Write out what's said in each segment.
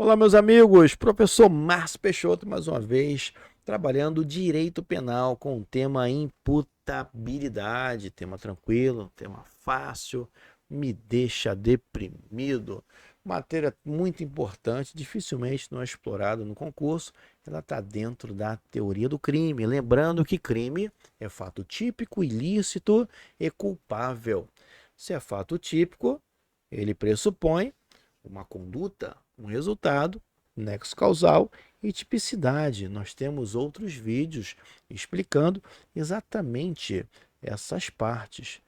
Olá, meus amigos, professor Márcio Peixoto, mais uma vez, trabalhando direito penal com o tema imputabilidade, tema tranquilo, tema fácil, me deixa deprimido. Matéria muito importante, dificilmente não é explorada no concurso, ela está dentro da teoria do crime. Lembrando que crime é fato típico, ilícito e culpável. Se é fato típico, ele pressupõe uma conduta, um resultado, nexo causal e tipicidade. Nós temos outros vídeos explicando exatamente essas partes.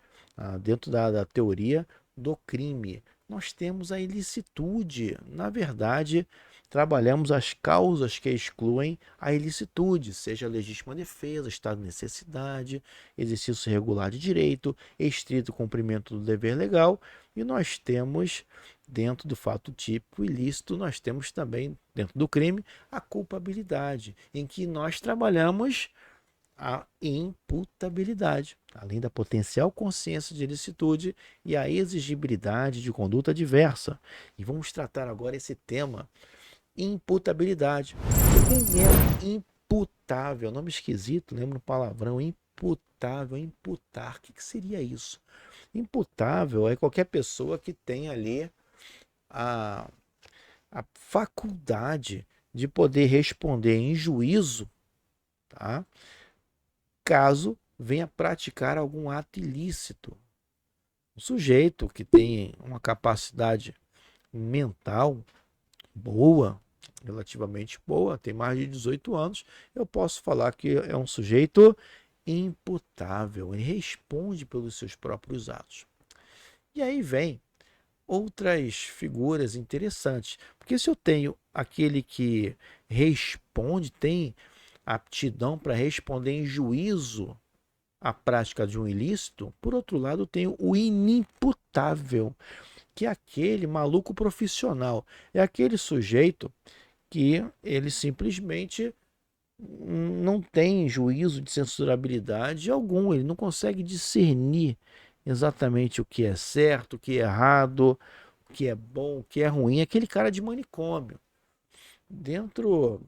Dentro da teoria do crime, nós temos a ilicitude. Na verdade, trabalhamos as causas que excluem a ilicitude, seja legítima defesa, estado de necessidade, exercício regular de direito, estrito cumprimento do dever legal, e nós temos, dentro do fato típico ilícito, nós temos também, dentro do crime, a culpabilidade, em que nós trabalhamos a imputabilidade, além da potencial consciência de ilicitude e a exigibilidade de conduta diversa. E vamos tratar agora esse tema, imputabilidade. Quem é imputável? Nome esquisito, lembra um palavrão, imputável, imputar. O que seria isso? Imputável é qualquer pessoa que tem ali a, a faculdade de poder responder em juízo, tá? Caso venha praticar algum ato ilícito. O sujeito que tem uma capacidade mental boa, relativamente boa, tem mais de 18 anos, eu posso falar que é um sujeito imputável, ele responde pelos seus próprios atos. E aí vem outras figuras interessantes, porque se eu tenho aquele que responde, tem aptidão para responder em juízo a prática de um ilícito, por outro lado, eu tenho o inimputável, que é aquele maluco profissional. É aquele sujeito que ele simplesmente não tem juízo de censurabilidade algum, ele não consegue discernir exatamente o que é certo, o que é errado, o que é bom, o que é ruim. Aquele cara de manicômio. Dentro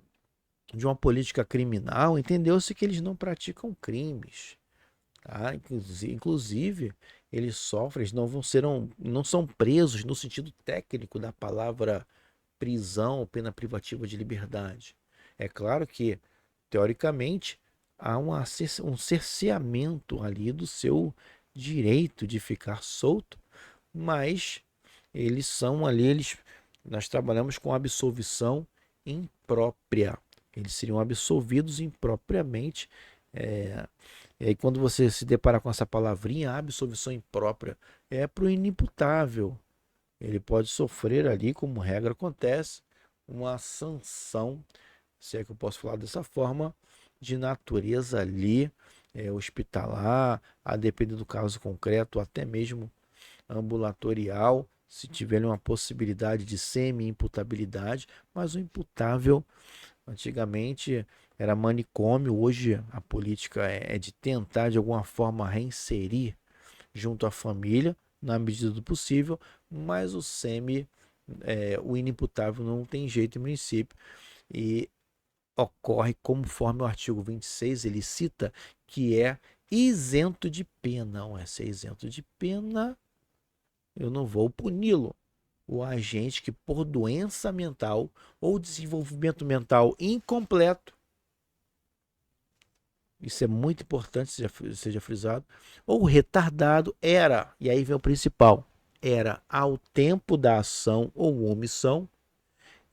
de uma política criminal, entendeu-se que eles não praticam crimes. Tá? Inclusive, eles sofrem, eles não são presos no sentido técnico da palavra prisão ou pena privativa de liberdade. É claro que, teoricamente, há um cerceamento ali do seu direito de ficar solto, mas eles são ali, nós trabalhamos com absolvição imprópria. Eles seriam absolvidos impropriamente. E aí, quando você se depara com essa palavrinha, absolvição imprópria, é para o inimputável. Ele pode sofrer ali, como regra acontece, uma sanção, se é que eu posso falar dessa forma, de natureza ali, hospitalar, a depender do caso concreto, até mesmo ambulatorial, se tiver uma possibilidade de semi-imputabilidade, mas o imputável, antigamente era manicômio, hoje a política é de tentar de alguma forma reinserir junto à família, na medida do possível, mas o inimputável não tem jeito em princípio, e ocorre conforme o artigo 26, ele cita que é isento de pena. Não é ser isento de pena, eu não vou puni-lo. O agente que por doença mental ou desenvolvimento mental incompleto, isso é muito importante seja frisado, ou retardado era, e aí vem o principal, era ao tempo da ação ou omissão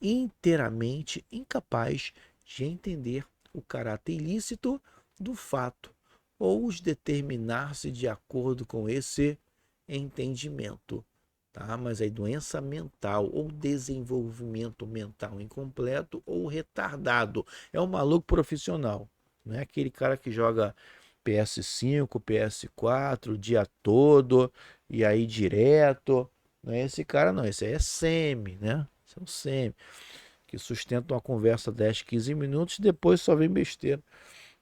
inteiramente incapaz de entender o caráter ilícito do fato ou os determinar-se de acordo com esse entendimento. Tá? Mas aí doença mental ou desenvolvimento mental incompleto ou retardado. É um maluco profissional. Não é aquele cara que joga PS5, PS4 o dia todo e aí direto. Não é esse cara não, esse aí é semi, né? Esse é um semi, que sustenta uma conversa 10, 15 minutos e depois só vem besteira.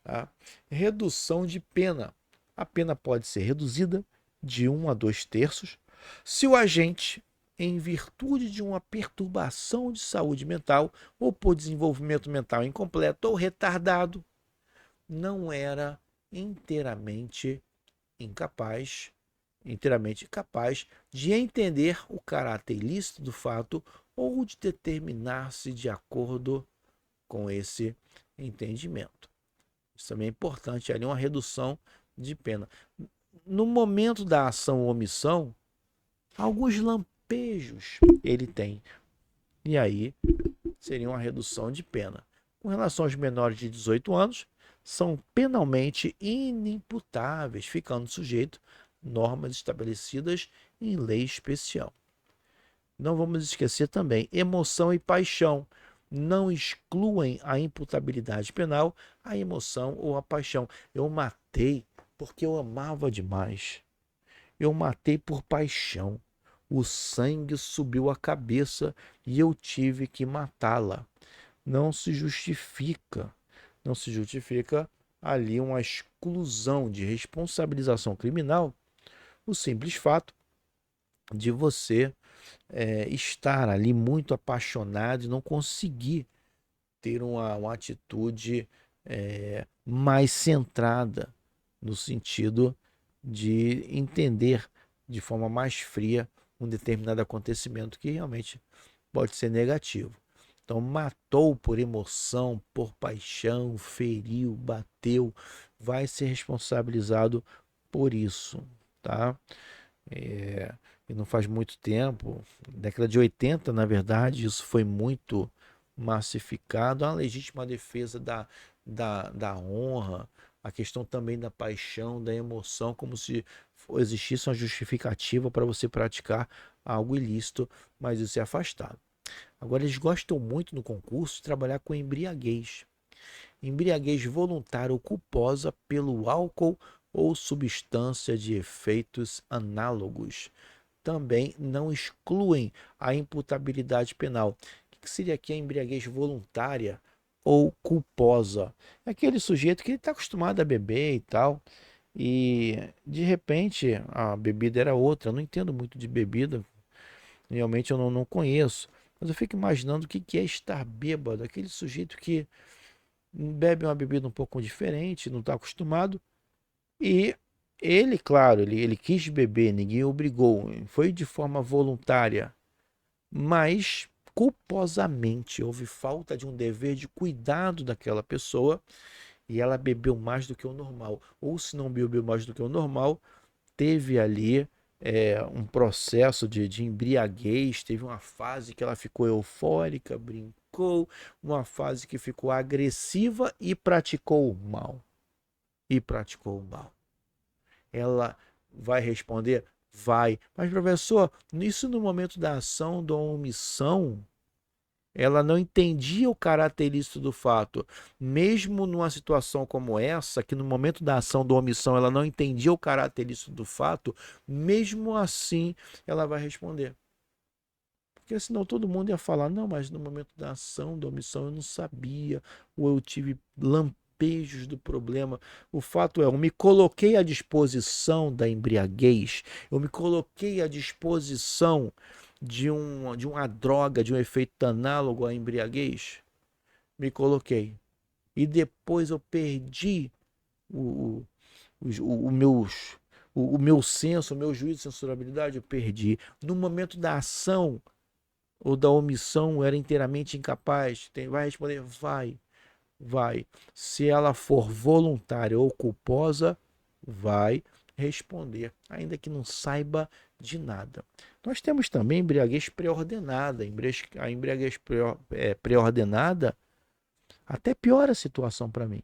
Tá? Redução de pena. A pena pode ser reduzida de 1 a 2 terços se o agente em virtude de uma perturbação de saúde mental ou por desenvolvimento mental incompleto ou retardado, não era inteiramente incapaz, inteiramente capaz de entender o caráter ilícito do fato ou de determinar-se de acordo com esse entendimento. Isso também é importante, ali uma redução de pena. No momento da ação ou omissão, alguns lampejos ele tem. E aí seria uma redução de pena. Com relação aos menores de 18 anos, são penalmente inimputáveis, ficando sujeito a normas estabelecidas em lei especial. Não vamos esquecer também, emoção e paixão não excluem a imputabilidade penal, a emoção ou a paixão. Eu matei porque eu amava demais. Eu matei por paixão. O sangue subiu à cabeça e eu tive que matá-la. Não se justifica, não se justifica ali uma exclusão de responsabilização criminal, o simples fato de você estar ali muito apaixonado e não conseguir ter uma atitude mais centrada no sentido de entender de forma mais fria um determinado acontecimento que realmente pode ser negativo. Então, matou por emoção, por paixão, feriu, bateu, vai ser responsabilizado por isso, tá? E não faz muito tempo, década de 80, na verdade, isso foi muito massificado. A legítima defesa da honra, a questão também da paixão, da emoção, como se existisse uma justificativa para você praticar algo ilícito, mas isso é afastado. Agora, eles gostam muito no concurso de trabalhar com embriaguez. Embriaguez voluntária ou culposa pelo álcool ou substância de efeitos análogos. Também não excluem a imputabilidade penal. O que seria aqui a embriaguez voluntária ou culposa? É aquele sujeito que está acostumado a beber e tal, e de repente a bebida era outra. Eu não entendo muito de bebida, realmente eu não conheço, mas eu fico imaginando o que é estar bêbado, aquele sujeito que bebe uma bebida um pouco diferente, não está acostumado, e ele, claro, ele quis beber, ninguém obrigou, foi de forma voluntária, mas culposamente houve falta de um dever de cuidado daquela pessoa e ela bebeu mais do que o normal. Ou se não bebeu mais do que o normal, teve ali um processo de embriaguez, teve uma fase que ela ficou eufórica, brincou, uma fase que ficou agressiva e praticou o mal. E praticou o mal. Ela vai responder? Vai. Mas, professor, isso no momento da ação, da omissão, ela não entendia o caráter ilícito do fato. Mesmo numa situação como essa, que no momento da ação, da omissão, ela não entendia o caráter ilícito do fato, mesmo assim, ela vai responder. Porque senão todo mundo ia falar, não, mas no momento da ação, da omissão, eu não sabia, ou eu tive lampejos do problema. O fato é, eu me coloquei à disposição da embriaguez, eu me coloquei à disposição de uma droga, de um efeito análogo à embriaguez. Me coloquei. E depois eu perdi o, o, o, meus, o meu senso, o meu juízo de censurabilidade, eu perdi. No momento da ação, ou da omissão era inteiramente incapaz? Vai responder, vai. Se ela for voluntária ou culposa, vai responder, ainda que não saiba de nada. Nós temos também embriaguez pré-ordenada. A embriaguez pré-ordenada até piora a situação para mim.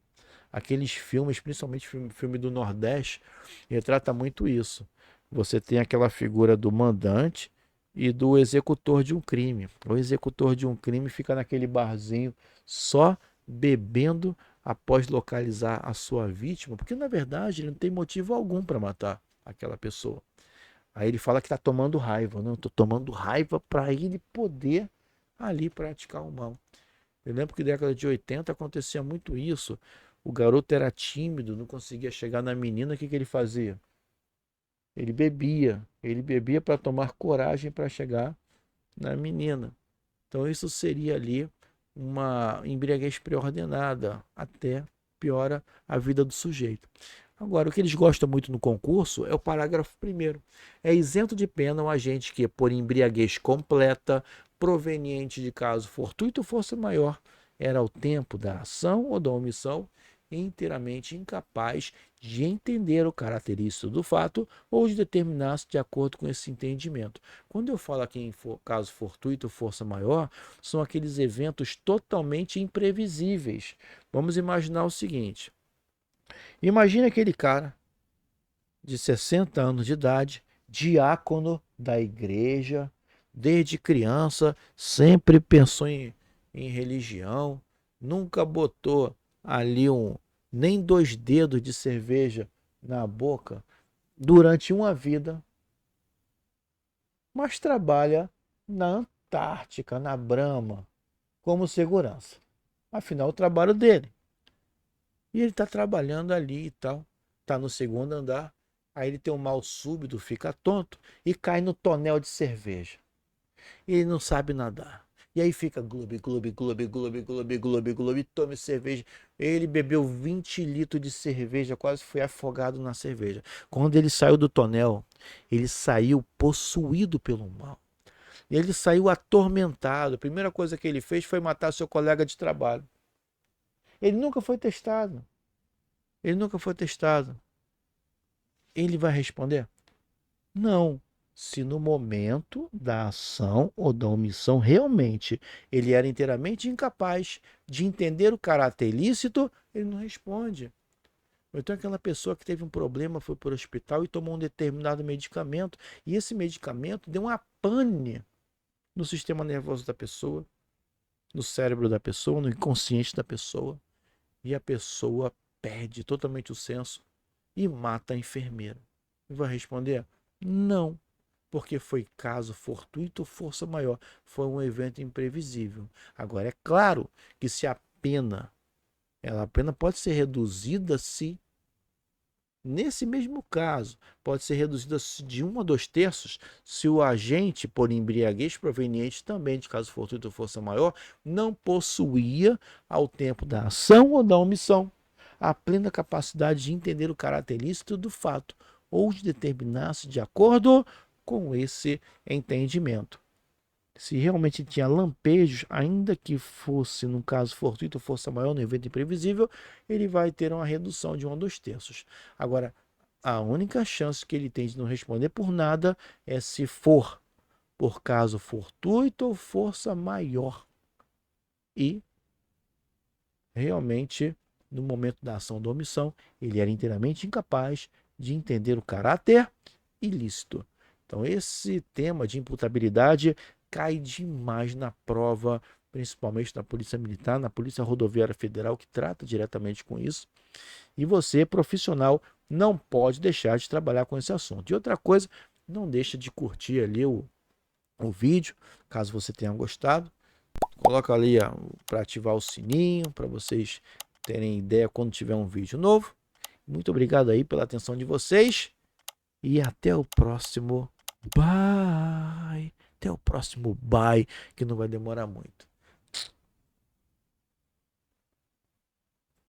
Aqueles filmes, principalmente filme do Nordeste, retrata muito isso. Você tem aquela figura do mandante e do executor de um crime. O executor de um crime fica naquele barzinho só bebendo após localizar a sua vítima, porque na verdade ele não tem motivo algum para matar aquela pessoa. Aí ele fala que está tomando raiva. Não, estou tomando raiva para ele poder ali praticar o mal. Eu lembro que na década de 80 acontecia muito isso. O garoto era tímido, não conseguia chegar na menina, o que ele fazia? Ele bebia. Ele bebia para tomar coragem para chegar na menina. Então isso seria ali uma embriaguez pré-ordenada, até piora a vida do sujeito. Agora, o que eles gostam muito no concurso é o parágrafo primeiro. É isento de pena o agente que, por embriaguez completa, proveniente de caso fortuito ou força maior, era ao tempo da ação ou da omissão inteiramente incapaz de entender o caráter ilícito do fato ou de determinar-se de acordo com esse entendimento. Quando eu falo aqui em caso fortuito ou força maior, são aqueles eventos totalmente imprevisíveis. Vamos imaginar o seguinte: imagine aquele cara de 60 anos de idade, diácono da igreja, desde criança, sempre pensou em religião, nunca botou ali nem 2 dedos de cerveja na boca durante uma vida, mas trabalha na Antártica, na Brahma, como segurança. Afinal, o trabalho dele. E ele está trabalhando ali e tal, está no segundo andar, aí ele tem um mal súbito, fica tonto e cai no tonel de cerveja. E ele não sabe nadar. E aí fica gloob, gloob, gloob, gloob, gloob, gloob, gloob, tome cerveja. Ele bebeu 20 litros de cerveja, quase foi afogado na cerveja. Quando ele saiu do tonel, ele saiu possuído pelo mal. Ele saiu atormentado. A primeira coisa que ele fez foi matar seu colega de trabalho. Ele nunca foi testado. Ele nunca foi testado. Ele vai responder? Não. Se no momento da ação ou da omissão realmente ele era inteiramente incapaz de entender o caráter ilícito, ele não responde. Ou então aquela pessoa que teve um problema, foi para o hospital e tomou um determinado medicamento, e esse medicamento deu uma pane no sistema nervoso da pessoa, no cérebro da pessoa, no inconsciente da pessoa, e a pessoa perde totalmente o senso e mata a enfermeira. E vai responder? Não, porque foi caso fortuito ou força maior. Foi um evento imprevisível. Agora, é claro que se a pena pode ser reduzida se, nesse mesmo caso, pode ser reduzida de 1 a 2 terços se o agente, por embriaguez proveniente também de caso fortuito ou força maior, não possuía, ao tempo da ação ou da omissão, a plena capacidade de entender o caráter ilícito do fato ou de determinar-se de acordo com esse entendimento. Se realmente tinha lampejos, ainda que fosse, no caso fortuito ou força maior, no evento imprevisível, ele vai ter uma redução de 1 a 2 terços. Agora, a única chance que ele tem de não responder por nada é se for por caso fortuito ou força maior. E, realmente, no momento da ação da omissão, ele era inteiramente incapaz de entender o caráter ilícito. Então, esse tema de imputabilidade cai demais na prova, principalmente na Polícia Militar, na Polícia Rodoviária Federal, que trata diretamente com isso. E você, profissional, não pode deixar de trabalhar com esse assunto. E outra coisa, não deixa de curtir ali o vídeo, caso você tenha gostado. Coloca ali para ativar o sininho, para vocês terem ideia quando tiver um vídeo novo. Muito obrigado aí pela atenção de vocês. E até o próximo. Bye. Até o próximo bye, que não vai demorar muito.